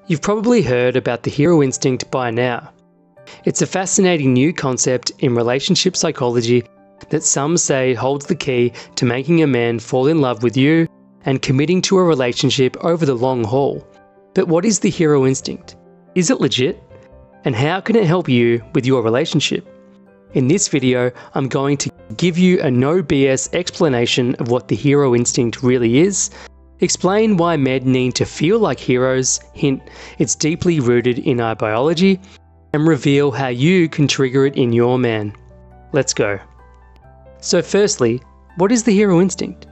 You've probably heard about the hero instinct by now. It's a fascinating new concept in relationship psychology that some say holds the key to making a man fall in love with you and committing to a relationship over the long haul. But what is the hero instinct? Is it legit? And how can it help you with your relationship? In this video, I'm going to give you a no BS explanation of what the hero instinct really is, explain why men need to feel like heroes, hint, it's deeply rooted in our biology, and reveal how you can trigger it in your man. Let's go. So firstly, what is the hero instinct?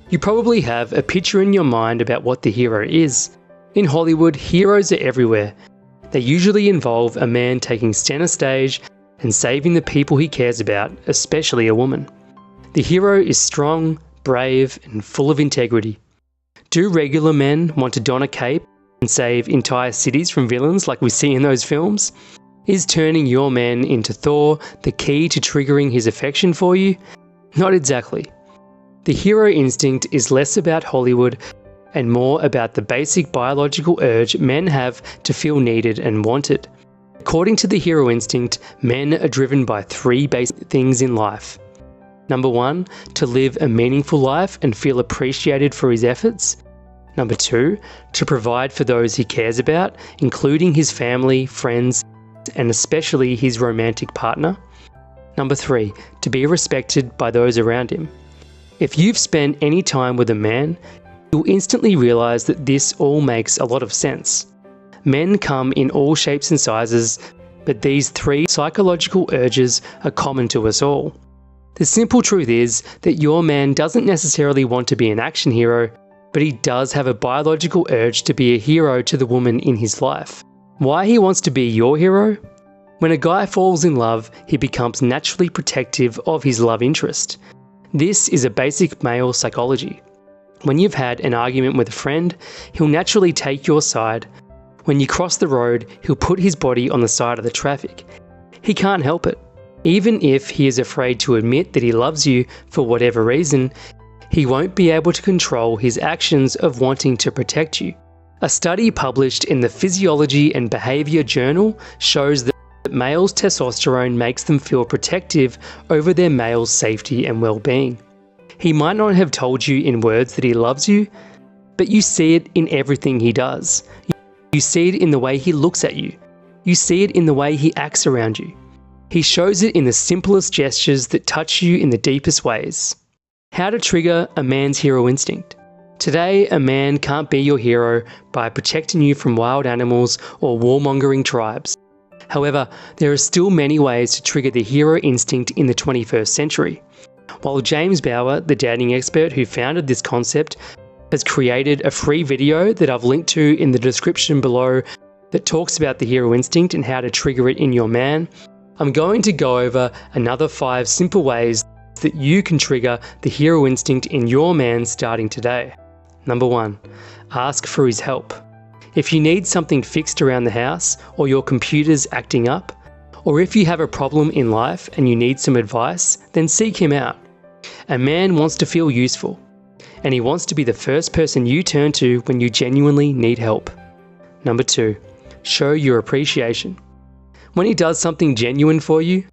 You probably have a picture in your mind about what the hero is. In Hollywood, heroes are everywhere. They usually involve a man taking center stage and saving the people he cares about, especially a woman. The hero is strong, brave, and full of integrity. Do regular men want to don a cape and save entire cities from villains like we see in those films? Is turning your man into Thor the key to triggering his affection for you? Not exactly. The hero instinct is less about Hollywood and more about the basic biological urge men have to feel needed and wanted. According to the hero instinct, men are driven by three basic things in life. Number one, to live a meaningful life and feel appreciated for his efforts. Number two, to provide for those he cares about, including his family, friends, and especially his romantic partner. Number three, to be respected by those around him. If you've spent any time with a man, you'll instantly realize that this all makes a lot of sense. Men come in all shapes and sizes, but these three psychological urges are common to us all. The simple truth is that your man doesn't necessarily want to be an action hero, but he does have a biological urge to be a hero to the woman in his life. Why he wants to be your hero? When a guy falls in love, he becomes naturally protective of his love interest. This is a basic male psychology. When you've had an argument with a friend, he'll naturally take your side. When you cross the road, he'll put his body on the side of the traffic. He can't help it. Even if he is afraid to admit that he loves you for whatever reason, he won't be able to control his actions of wanting to protect you. A study published in the Physiology and Behavior Journal shows that males' testosterone makes them feel protective over their male's safety and well-being. He might not have told you in words that he loves you, but you see it in everything he does. You see it in the way he looks at you. You see it in the way he acts around you. He shows it in the simplest gestures that touch you in the deepest ways. How to trigger a man's hero instinct. Today, a man can't be your hero by protecting you from wild animals or warmongering tribes. However, there are still many ways to trigger the hero instinct in the 21st century. While James Bauer, the dating expert who founded this concept, has created a free video that I've linked to in the description below that talks about the hero instinct and how to trigger it in your man, I'm going to go over another 5 simple ways that you can trigger the hero instinct in your man starting today. Number 1, ask for his help. If you need something fixed around the house, or your computer's acting up, or if you have a problem in life and you need some advice, then seek him out. A man wants to feel useful, and he wants to be the first person you turn to when you genuinely need help. Number 2, show your appreciation. When he does something genuine for you,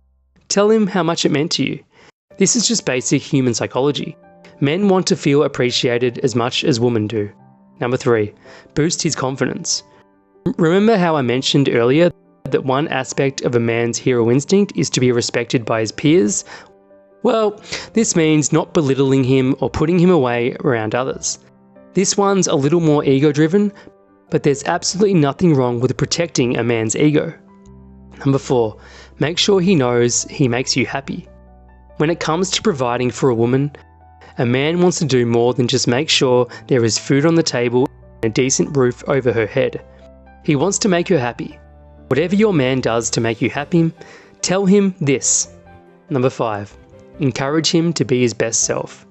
tell him how much it meant to you. This is just basic human psychology. Men want to feel appreciated as much as women do. Number 3, boost his confidence. Remember how I mentioned earlier that one aspect of a man's hero instinct is to be respected by his peers? Well, this means not belittling him or putting him away around others. This one's a little more ego-driven, but there's absolutely nothing wrong with protecting a man's ego. Number 4, make sure he knows he makes you happy. When it comes to providing for a woman, a man wants to do more than just make sure there is food on the table and a decent roof over her head. He wants to make her happy. Whatever your man does to make you happy, tell him this. Number 5, encourage him to be his best self.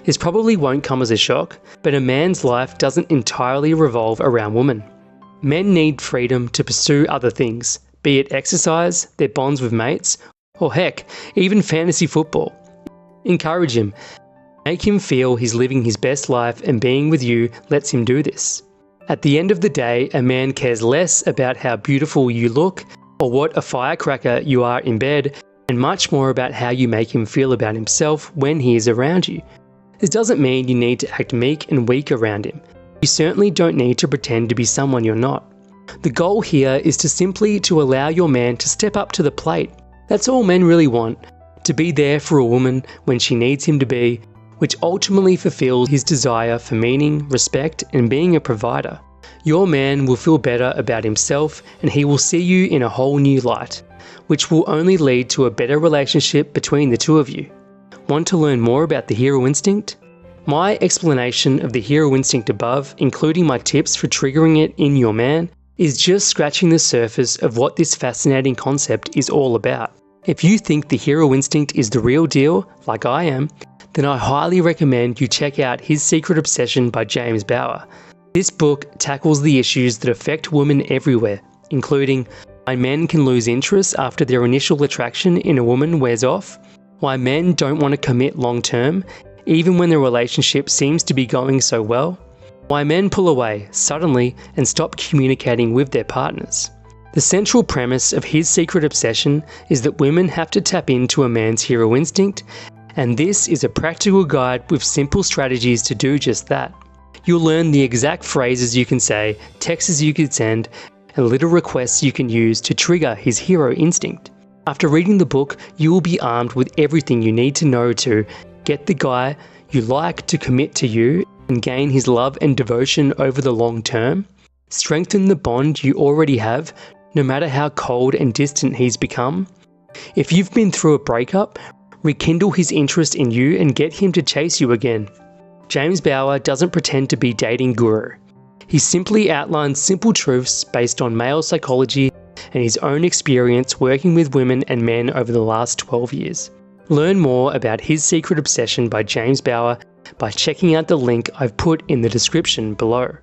This probably won't come as a shock, but a man's life doesn't entirely revolve around women. Men need freedom to pursue other things, be it exercise, their bonds with mates, or heck, even fantasy football. Encourage him. Make him feel he's living his best life, and being with you lets him do this. At the end of the day, a man cares less about how beautiful you look or what a firecracker you are in bed, and much more about how you make him feel about himself when he is around you. This doesn't mean you need to act meek and weak around him. You certainly don't need to pretend to be someone you're not. The goal here is to simply allow your man to step up to the plate. That's all men really want, to be there for a woman when she needs him to be, which ultimately fulfills his desire for meaning, respect, and being a provider. Your man will feel better about himself and he will see you in a whole new light, which will only lead to a better relationship between the two of you. Want to learn more about the hero instinct? My explanation of the hero instinct above, including my tips for triggering it in your man, is just scratching the surface of what this fascinating concept is all about. If you think the hero instinct is the real deal, like I am, then I highly recommend you check out His Secret Obsession by James Bauer. This book tackles the issues that affect women everywhere, including why men can lose interest after their initial attraction in a woman wears off, why men don't want to commit long term, even when the relationship seems to be going so well, why men pull away suddenly and stop communicating with their partners. The central premise of His Secret Obsession is that women have to tap into a man's hero instinct, and this is a practical guide with simple strategies to do just that. You'll learn the exact phrases you can say, texts you can send, and little requests you can use to trigger his hero instinct. After reading the book, you will be armed with everything you need to know to get the guy you like to commit to you and gain his love and devotion over the long term, strengthen the bond you already have, no matter how cold and distant he's become. If you've been through a breakup, rekindle his interest in you and get him to chase you again. James Bauer doesn't pretend to be dating guru. He simply outlines simple truths based on male psychology and his own experience working with women and men over the last 12 years. Learn more about His Secret Obsession by James Bauer by checking out the link I've put in the description below.